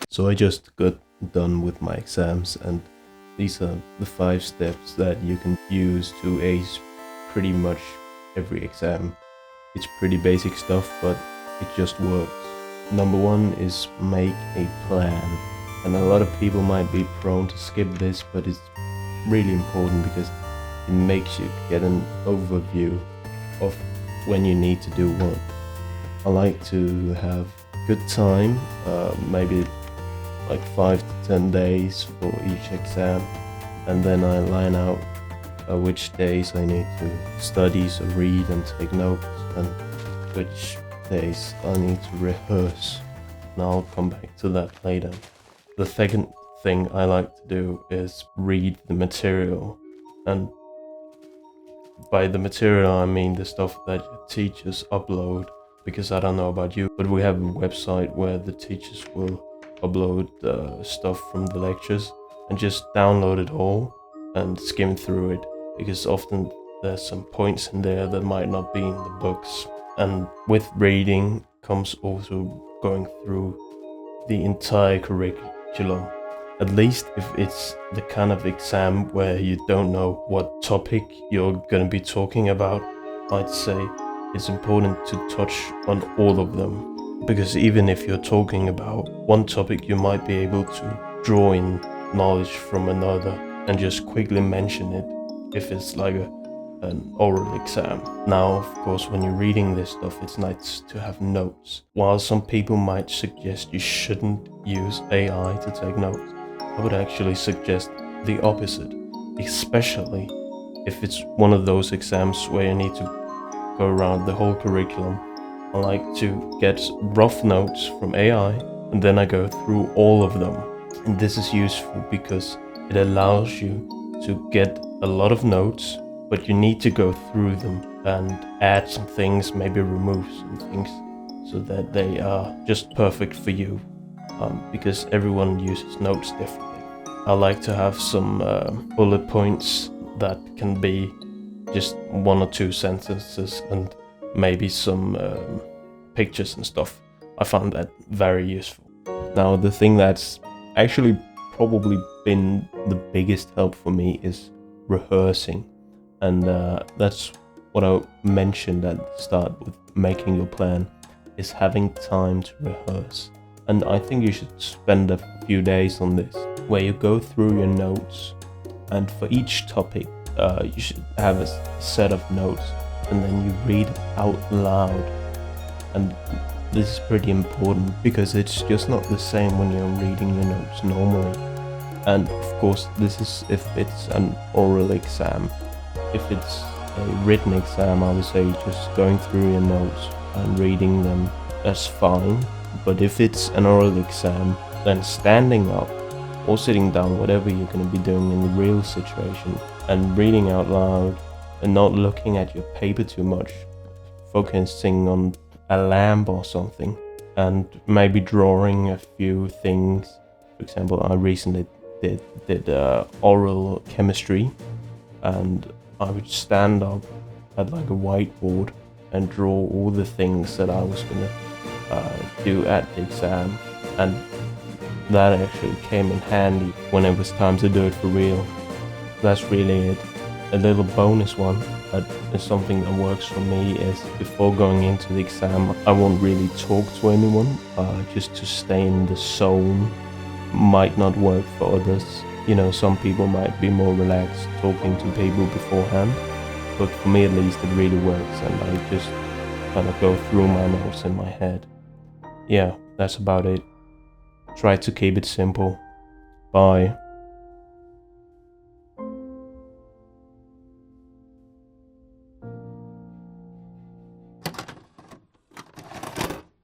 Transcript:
So I just got done with my exams, and these are the 5 steps that you can use to ace pretty much every exam. It's pretty basic stuff, but it just works. Number 1 is make a plan. And a lot of people might be prone to skip this, but it's really important because it makes you get an overview of when you need to do what. I like to have good time, maybe like 5 to 10 days for each exam, and then I line out which days I need to study, so read and take notes, and which days I need to rehearse. And I'll come back to that later. The second thing I like to do is read the material, and by the material I mean the stuff that your teachers upload, because I don't know about you, but we have a website where the teachers will upload stuff from the lectures, and just download it all and skim through it, because often there's some points in there that might not be in the books. And with reading comes also going through the entire curriculum, at least if it's the kind of exam where you don't know what topic you're going to be talking about. I'd say it's important to touch on all of them, because even if you're talking about one topic, you might be able to draw in knowledge from another and just quickly mention it if it's like an oral exam. Now, of course, when you're reading this stuff, it's nice to have notes. While some people might suggest you shouldn't use AI to take notes, I would actually suggest the opposite, especially if it's one of those exams where you need to go around the whole curriculum. I like to get rough notes from AI, and then I go through all of them. And this is useful because it allows you to get a lot of notes, but you need to go through them and add some things, maybe remove some things, so that they are just perfect for you, because everyone uses notes differently. I like to have some bullet points that can be just 1 or 2 sentences, and maybe some pictures and stuff. I found that very useful. Now, the thing that's actually probably been the biggest help for me is rehearsing, and that's what I mentioned at the start with making your plan, is having time to rehearse. And I think you should spend a few days on this, where you go through your notes, and for each topic you should have a set of notes, and then you read it out loud. And this is pretty important, because it's just not the same when you're reading your notes normally. And of course, this is if it's an oral exam. If it's a written exam, I would say just going through your notes and reading them, that's fine. But if it's an oral exam, then standing up or sitting down, whatever you're going to be doing in the real situation, and reading out loud and not looking at your paper too much, focusing on a lamp or something, and maybe drawing a few things. For example, I recently did oral chemistry, and I would stand up at like a whiteboard and draw all the things that I was gonna do at the exam, and that actually came in handy when it was time to do it for real. That's really it. A little bonus one that is something that works for me is, before going into the exam, I won't really talk to anyone, just to stay in the zone. Might not work for others. You know, some people might be more relaxed talking to people beforehand, but for me at least it really works, and I just kind of go through my notes in my head. Yeah, that's about it. Try to keep it simple. Bye.